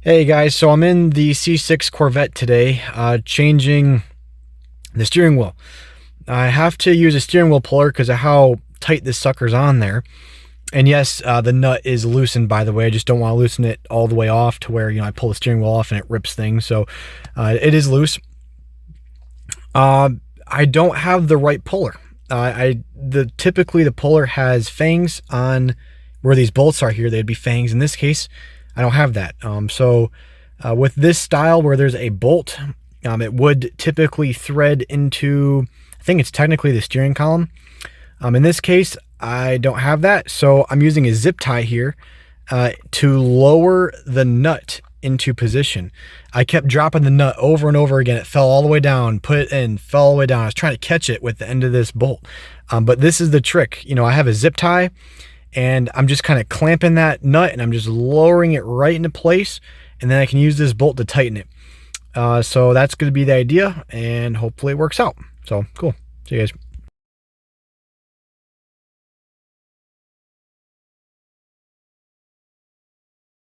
Hey guys, so I'm in the C6 Corvette today, changing the steering wheel. I have to use a steering wheel puller because of how tight this sucker's on there. And yes, the nut is loosened, by the way. I just don't want to loosen it all the way off to where, I pull the steering wheel off and it rips things. So it is loose. I don't have the right puller. Typically the puller has fangs on where these bolts are here. They'd be fangs. In this case, I don't have that. With this style where there's a bolt, it would typically thread into, I think it's technically the steering column. In this case, I don't have that, so I'm using a zip tie here to lower the nut into position. I kept dropping the nut over and over again. It fell all the way down, put it in, fell all the way down. I was trying to catch it with the end of this bolt. But this is the trick. I have a zip tie and I'm just kind of clamping that nut and I'm just lowering it right into place. And then I can use this bolt to tighten it. So that's going to be the idea and hopefully it works out. So cool. See you guys.